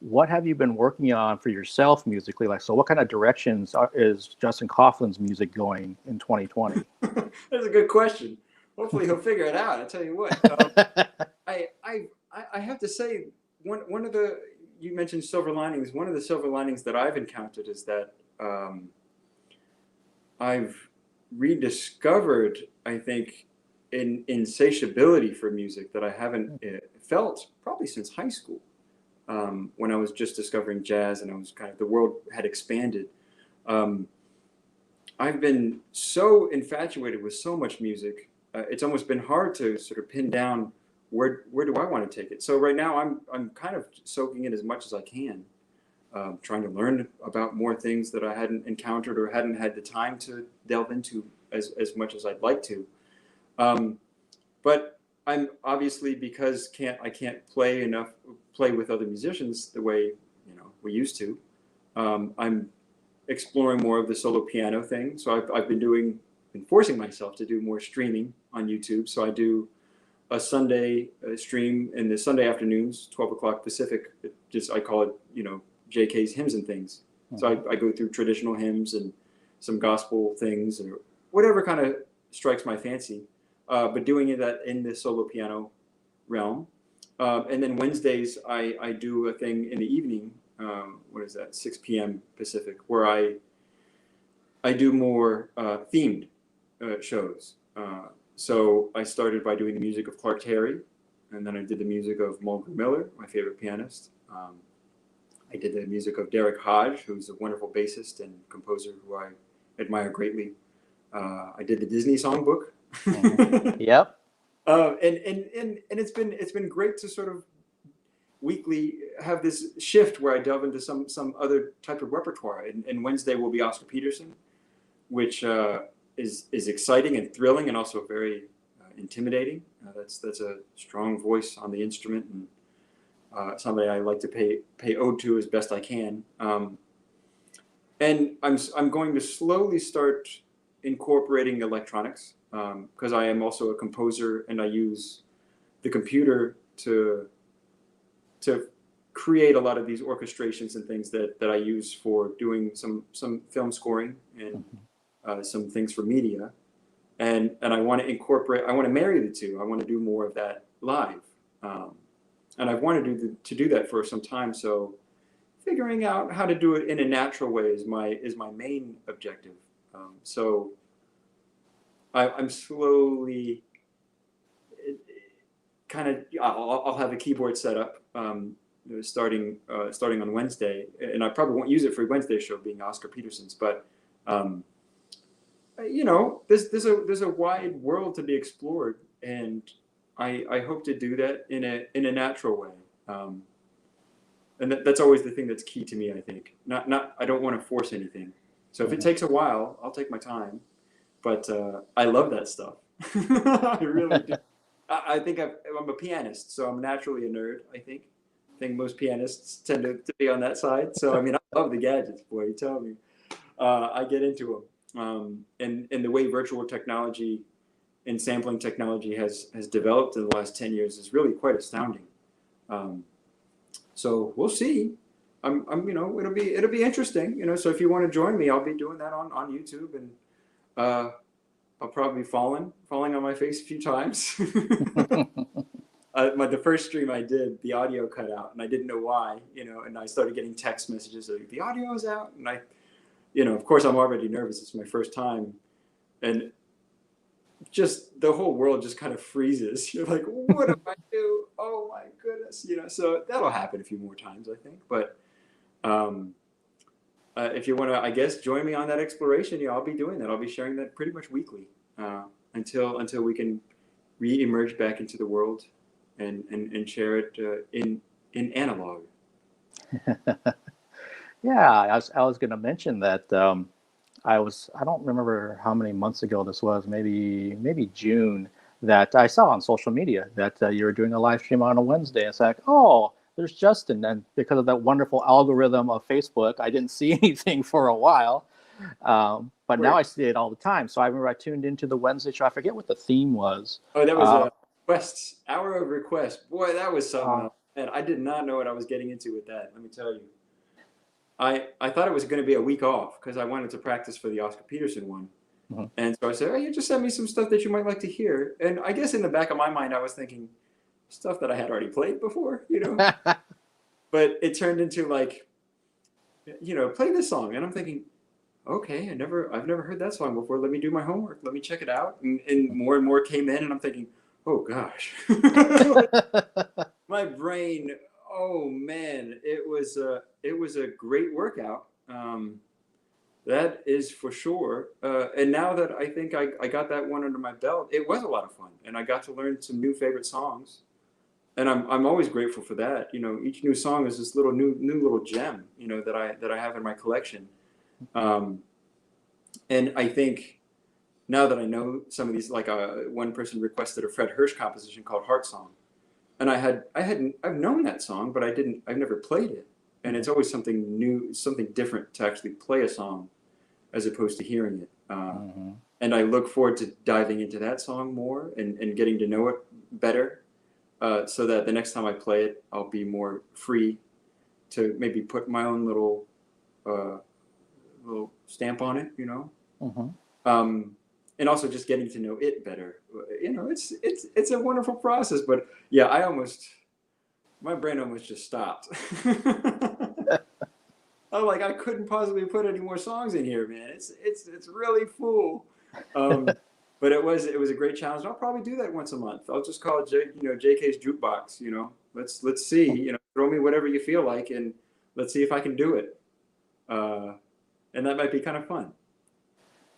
what have you been working on for yourself musically? Like, so what kind of directions is Justin Kauflin's music going in 2020? That's a good question. Hopefully he'll figure it out. I tell you what, I have to say, one of the, you mentioned silver linings. One of the silver linings that I've encountered is that I've rediscovered, I think, an insatiability for music that I haven't felt probably since high school, when I was just discovering jazz and I was kind of, the world had expanded. Um, I've been so infatuated with so much music. It's almost been hard to sort of pin down where do I want to take it. So right now I'm kind of soaking in as much as I can, trying to learn about more things that I hadn't encountered or hadn't had the time to delve into as much as I'd like to. Um, but I'm obviously, because I can't play with other musicians the way we used to. I'm exploring more of the solo piano thing. So I've been forcing myself to do more streaming on YouTube. So I do a Sunday stream in the Sunday afternoons, 12 o'clock Pacific. I call it, JK's Hymns and Things. So Mhm. I go through traditional hymns and some gospel things or whatever kind of strikes my fancy, but doing it in the solo piano realm. And then Wednesdays, I do a thing in the evening. What is that? 6 p.m. Pacific, where I do more themed shows. So I started by doing the music of Clark Terry, and then I did the music of Mulgrew Miller, my favorite pianist. I did the music of Derek Hodge, who's a wonderful bassist and composer who I admire greatly. I did the Disney songbook. Mhm. Yep. And it's been great to sort of weekly have this shift where I delve into some other type of repertoire. And Wednesday will be Oscar Peterson, which is exciting and thrilling, and also very intimidating. That's a strong voice on the instrument, and somebody I like to pay ode to as best I can. And I'm going to slowly start incorporating electronics, because I am also a composer and I use the computer to create a lot of these orchestrations and things that I use for doing some film scoring and some things for media. And I want to marry the two. I want to do more of that live. Um, and I've wanted to do that for some time. So figuring out how to do it in a natural way is my main objective. So I'm slowly kind of, I'll have a keyboard set up. starting on Wednesday, and I probably won't use it for Wednesday's show being Oscar Peterson's, but there's a wide world to be explored, and I hope to do that in a natural way. And that's always the thing that's key to me, I think. Not I don't want to force anything. So if it takes a while, I'll take my time. But I love that stuff. I really do. I think I'm a pianist, so I'm naturally a nerd, I think. I think most pianists tend to be on that side. So, I mean, I love the gadgets, boy, you tell me. I get into them. And the way virtual technology and sampling technology has developed in the last 10 years is really quite astounding. So we'll see. It'll be interesting. So if you want to join me, I'll be doing that on YouTube, and I'll probably be falling on my face a few times. The first stream I did, the audio cut out, and I didn't know why. And I started getting text messages like, the audio is out, and of course I'm already nervous. It's my first time, and just the whole world just kind of freezes. You're like, what do I do? Oh my goodness, So that'll happen a few more times, I think. But if you want to, I guess, join me on that exploration, I'll be doing that. I'll be sharing that pretty much weekly until we can re-emerge back into the world and share it in analog. Yeah, I was going to mention that. I don't remember how many months ago this was, maybe June, that I saw on social media that you were doing a live stream on a Wednesday. It's like, oh, there's Justin. And because of that wonderful algorithm of Facebook, I didn't see anything for a while. But now I see it all the time. So I remember I tuned into the Wednesday show. I forget what the theme was. Oh, that was a requests, hour of requests. Boy, that was something else. And I did not know what I was getting into with that. Let me tell you. I thought it was going to be a week off because I wanted to practice for the Oscar Peterson one. Mm-hmm. And so I said, you just send me some stuff that you might like to hear. And I guess in the back of my mind, I was thinking stuff that I had already played before, But it turned into like, play this song. And I'm thinking, okay, I've never heard that song before. Let me do my homework. Let me check it out. And more came in, and I'm thinking, oh gosh. My brain, oh man, it was a great workout. That is for sure. And now that I think I got that one under my belt, it was a lot of fun, and I got to learn some new favorite songs. And I'm always grateful for that. Each new song is this new little gem, that I have in my collection. And I think now that I know some of these, like one person requested a Fred Hirsch composition called Heart Song. And I've known that song, but I've never played it. And it's always something new, something different to actually play a song as opposed to hearing it. And I look forward to diving into that song more and getting to know it better, so that the next time I play it, I'll be more free to maybe put my own little stamp on it, and also just getting to know it better. It's a wonderful process, but yeah, my brain almost just stopped. I'm like, I couldn't possibly put any more songs in here, man. It's really full. But it was a great challenge. I'll probably do that once a month. I'll just call it JK's Jukebox. Let's see. Throw me whatever you feel like, and let's see if I can do it. And that might be kind of fun.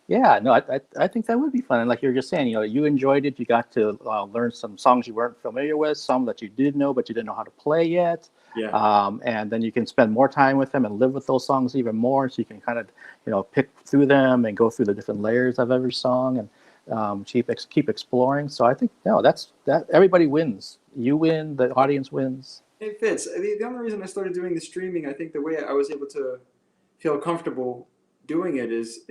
Yeah, no, I think that would be fun. And like you were just saying, you enjoyed it. You got to learn some songs you weren't familiar with, some that you did know, but you didn't know how to play yet. Yeah. And then you can spend more time with them and live with those songs even more. So you can kind of, pick through them and go through the different layers of every song and keep exploring. So I think, that everybody wins. You win, the audience wins. It fits. The only reason I started doing the streaming, I think the way I was able to feel comfortable doing it is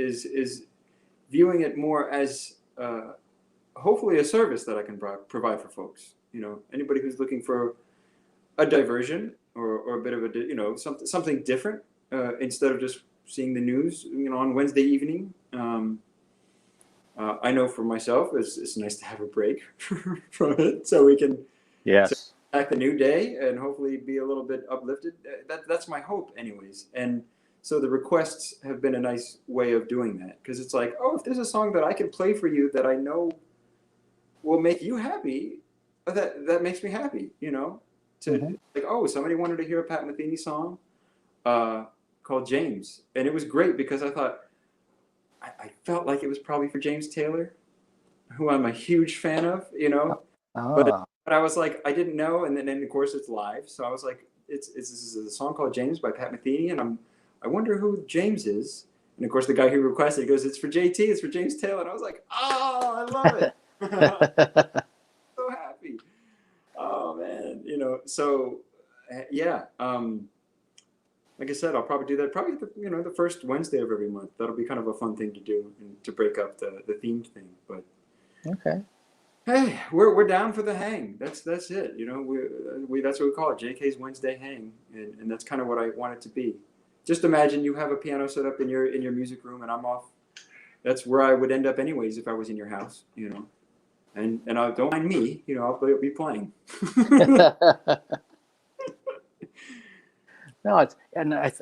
viewing it more as hopefully a service that I can provide for folks. Anybody who's looking for a diversion or a bit of a something different instead of just seeing the news on Wednesday evening. I know for myself it's nice to have a break from it, so we can back the new day and hopefully be a little bit uplifted. That's my hope, anyways. And so the requests have been a nice way of doing that, because it's like, if there's a song that I can play for you that I know will make you happy, that makes me happy, to like, oh, somebody wanted to hear a Pat Metheny song called James. And it was great because I thought, I felt like it was probably for James Taylor, who I'm a huge fan of, you know. Ah. But I was like, I didn't know. And then of course it's live. So I was like, this is a song called James by Pat Metheny. And I wonder who James is. And of course the guy who requested it goes, it's for JT, it's for James Taylor. And I was like, oh, I love it. So happy. Oh man, you know, so yeah. Like I said, I'll probably do that probably the first Wednesday of every month. That'll be kind of a fun thing to do and to break up the themed thing. But Okay. hey, we're down for the hang. That's it. You know, we that's what we call it, JK's Wednesday hang, and that's kind of what I want it to be. Just imagine you have a piano set up in your music room, and I'm off. That's where I would end up anyways if I was in your house. You know, and I don't mind me. You know, I'll be playing. No,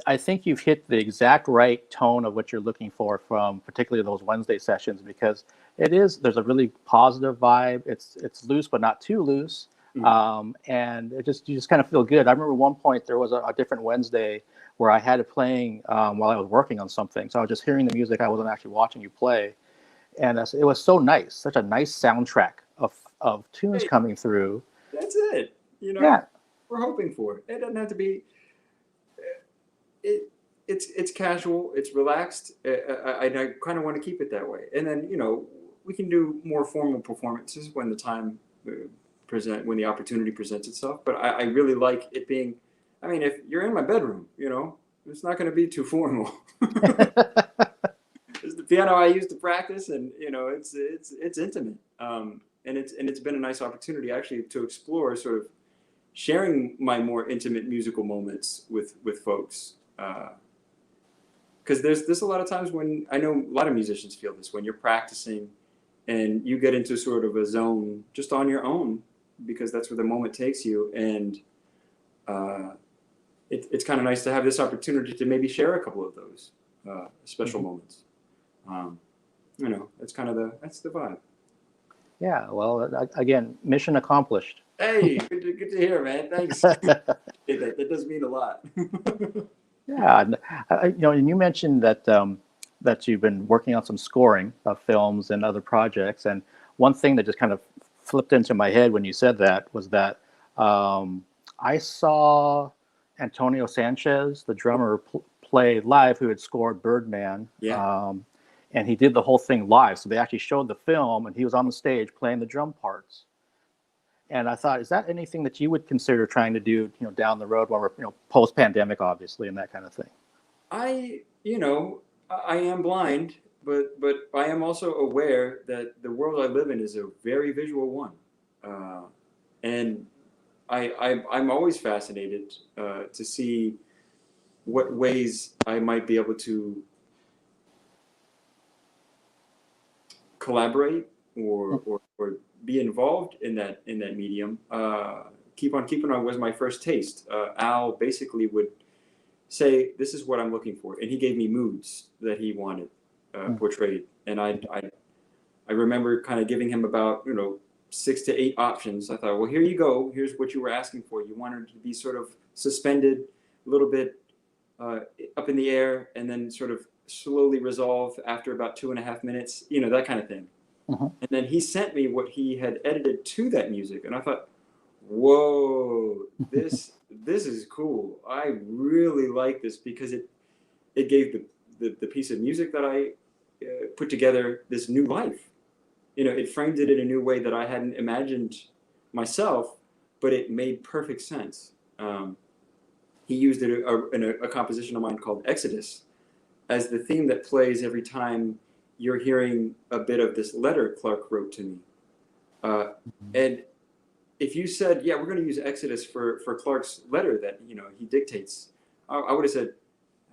I think you've hit the exact right tone of what you're looking for from particularly those Wednesday sessions, because there's a really positive vibe. It's loose but not too loose, and you just kind of feel good. I remember one point there was a different Wednesday where I had it playing while I was working on something, so I was just hearing the music. I wasn't actually watching you play, and it was so nice, such a nice soundtrack of tunes Hey, coming through. that's it. You know, Yeah. we're hoping for it. It doesn't have to be. It's casual, it's relaxed. I kind of want to keep it that way. And then we can do more formal performances when the time when the opportunity presents itself. But I really like it being. I mean, if you're in my bedroom, it's not going to be too formal. It's the piano I use to practice, and it's intimate. And it's been a nice opportunity actually to explore sort of sharing my more intimate musical moments with folks. Because there's a lot of times when I know a lot of musicians feel this when you're practicing and you get into sort of a zone just on your own because that's where the moment takes you, and it's kind of nice to have this opportunity to maybe share a couple of those special moments. That's kind of that's the vibe. Yeah, well, again, mission accomplished. Hey, good to hear, man. Thanks. That does mean a lot. Yeah, and you mentioned that you've been working on some scoring of films and other projects, and one thing that just kind of flipped into my head when you said that was that I saw Antonio Sanchez, the drummer, play live, who had scored Birdman. Yeah. And he did the whole thing live. So they actually showed the film, and he was on the stage playing the drum parts. And I thought, is that anything that you would consider trying to do, down the road when we're, post-pandemic, obviously, and that kind of thing? I am blind, but I am also aware that the world I live in is a very visual one, and I'm always fascinated to see what ways I might be able to collaborate or be involved in that medium. Keep on keeping on was my first taste. Al basically would say, "This is what I'm looking for," and he gave me moods that he wanted portrayed, and I remember kind of giving him about 6 to 8 options. I thought, well, here you go. Here's what you were asking for. You wanted to be sort of suspended, a little bit up in the air, and then sort of slowly resolve after about 2.5 minutes, that kind of thing. And then he sent me what he had edited to that music, and I thought, whoa, this is cool. I really like this because it gave the piece of music that I put together this new life. It framed it in a new way that I hadn't imagined myself, but it made perfect sense. He used it in a composition of mine called Exodus as the theme that plays every time you're hearing a bit of this letter Clark wrote to me. And if you said, yeah, we're going to use Exodus for Clark's letter that he dictates, I would have said,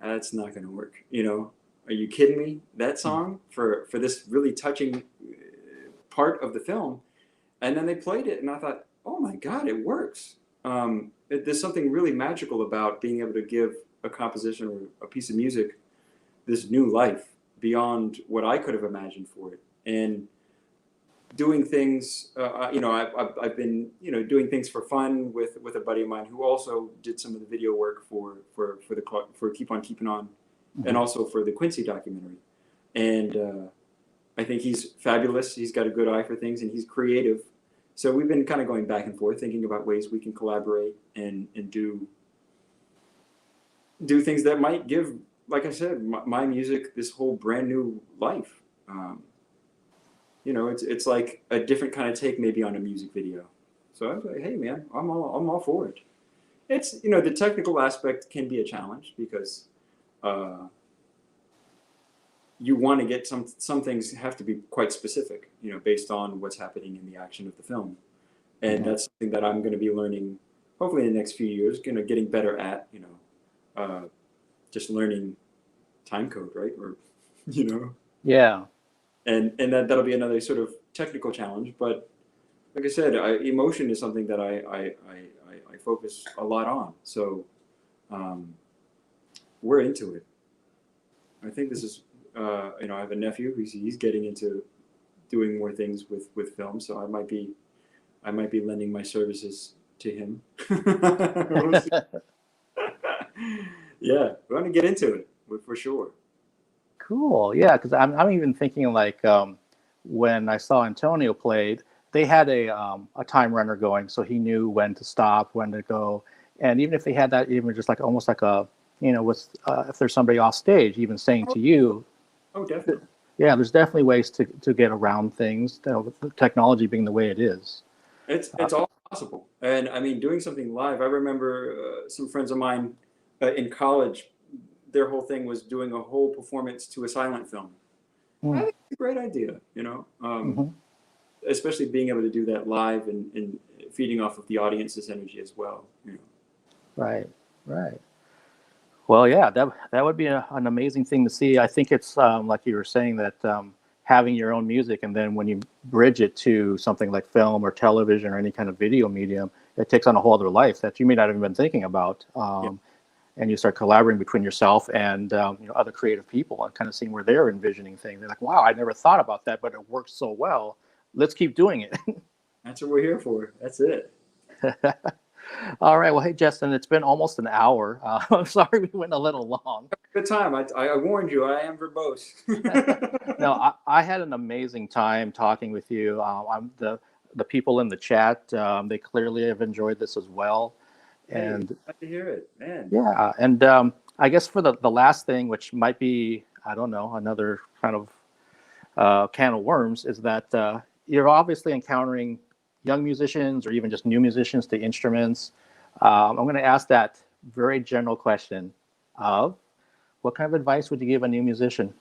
that's not going to work. Are you kidding me? That song for this really touching part of the film, and then they played it, and I thought, oh my God, it works. There's something really magical about being able to give a composition or a piece of music this new life beyond what I could have imagined for it. And doing things. I've been doing things for fun with a buddy of mine who also did some of the video work for Keep On Keeping On, and also for the Quincy documentary. And I think he's fabulous. He's got a good eye for things, and he's creative. So we've been kind of going back and forth, thinking about ways we can collaborate and do things that might give, like I said, my music this whole brand new life. It's like a different kind of take maybe on a music video. So I was like, hey man, I'm all for it. It's the technical aspect can be a challenge because you want to get some things have to be quite specific, based on what's happening in the action of the film, and that's something that I'm going to be learning hopefully in the next few years. Getting better at just learning time code, right? Or Yeah. And that'll be another sort of technical challenge. But like I said, emotion is something that I focus a lot on. So we're into it. I think this is, I have a nephew he's getting into doing more things with film. So I might be lending my services to him. Yeah, we want to get into it for sure. Cool. Yeah, because I'm even thinking like when I saw Antonio played, they had a time runner going, so he knew when to stop, when to go, and even if they had that, even just like almost like a with if there's somebody off stage, even saying to you, oh definitely, yeah, there's definitely ways to get around things. With the technology being the way it is, it's all possible. And I mean, doing something live. I remember some friends of mine in college. Their whole thing was doing a whole performance to a silent film. I think it's a great idea, especially being able to do that live and feeding off of the audience's energy as well. Right. Well, yeah, that would be an amazing thing to see. I think it's like you were saying that having your own music, and then when you bridge it to something like film or television or any kind of video medium, it takes on a whole other life that you may not have even been thinking about. And you start collaborating between yourself and other creative people and kind of seeing where they're envisioning things. They're like, wow, I never thought about that, but it works so well. Let's keep doing it. That's what we're here for. That's it. All right. Well, hey, Justin, it's been almost an hour. I'm sorry we went a little long. Good time. I warned you. I am verbose. No, I had an amazing time talking with you. I'm the people in the chat. They clearly have enjoyed this as well. And hey, glad to hear it, man. Yeah, and I guess for the last thing, which might be, I don't know, another kind of can of worms, is that you're obviously encountering young musicians or even just new musicians to instruments. I'm going to ask that very general question of what kind of advice would you give a new musician?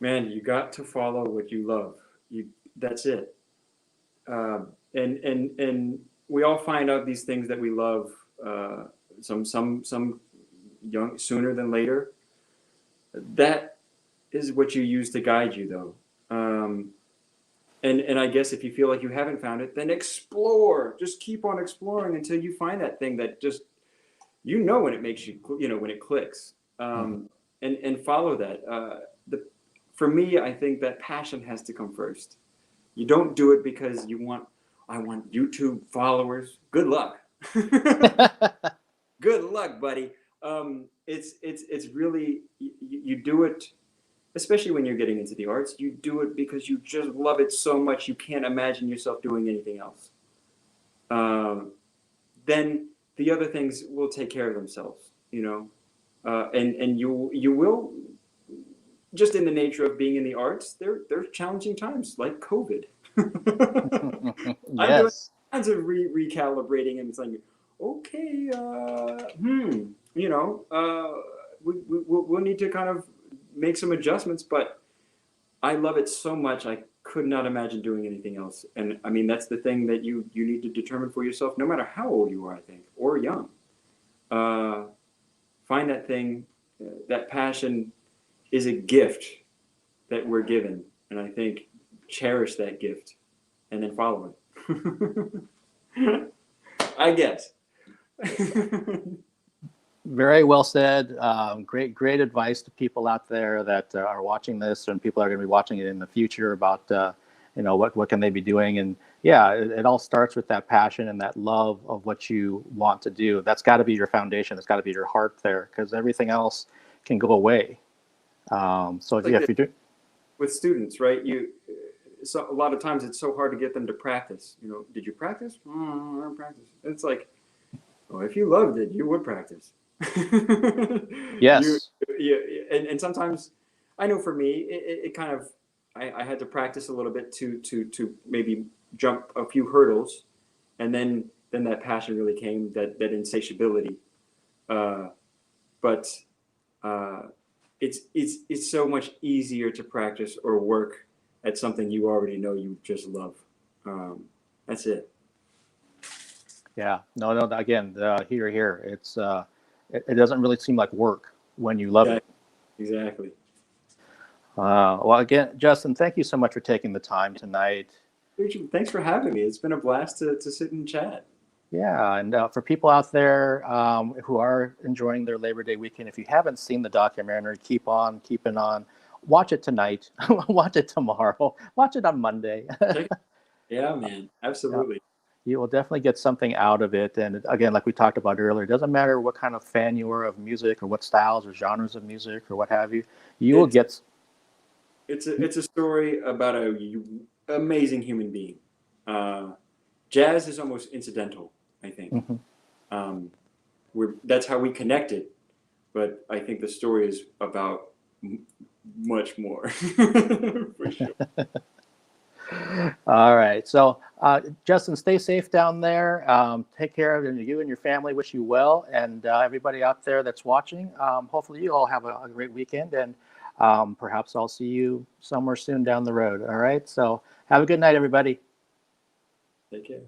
Man, you got to follow what you love. That's it. And we all find out these things that we love. Some young sooner than later. That is what you use to guide you, though. And I guess if you feel like you haven't found it, then explore. Just keep on exploring until you find that thing that just when it makes you when it clicks. And follow that. For me, I think that passion has to come first. You don't do it because I want YouTube followers. Good luck. Good luck, buddy. It's really you do it, especially when you're getting into the arts. You do it because you just love it so much you can't imagine yourself doing anything else. Then the other things will take care of themselves, and you will. Just in the nature of being in the arts, there's challenging times like COVID. Yes. I'm doing kinds of recalibrating and saying, okay, we'll need to kind of make some adjustments, but I love it so much I could not imagine doing anything else. And I mean, that's the thing that you need to determine for yourself, no matter how old you are, I think, or young. Find that thing, that passion is a gift that we're given, and I think cherish that gift and then follow it. I guess. Very well said. Great advice to people out there that are watching this, and people are going to be watching it in the future about what can they be doing? And yeah, it all starts with that passion and that love of what you want to do. That's got to be your foundation. It's got to be your heart there, because everything else can go away. So Like yeah, if you do. with students, right? So a lot of times it's so hard to get them to practice. Did you practice? Oh, I don't practice. It's like, well, if you loved it, you would practice. you, Yes. and sometimes, I know for me, it kind of, I had to practice a little bit to maybe jump a few hurdles, and then that passion really came, that insatiability. But it's so much easier to practice or work at something you already know you just love. That's it. Yeah. No. No. Again, here. It doesn't really seem like work when you love Yeah, it. exactly. Well, again, Justin, thank you so much for taking the time tonight. Thanks for having me. It's been a blast to sit and chat. Yeah, and for people out there who are enjoying their Labor Day weekend, if you haven't seen the documentary, keep on keeping on. Watch it tonight. Watch it tomorrow. Watch it on Monday. Yeah, man, Yeah, absolutely. you will definitely get something out of it. And again, like we talked about earlier, it doesn't matter what kind of fan you are of music or what styles or genres of music or what have you. You will It's get. it's a story about a amazing human being. Uh, Jazz is almost incidental, I think. Mhm. That's how we connected, but I think the story is about much more, for sure. All right. So, Justin, stay safe down there. Take care of you and your family. Wish you well, and everybody out there that's watching. Hopefully, you all have a great weekend, and perhaps I'll see you somewhere soon down the road. All right. So, have a good night, everybody. Take care.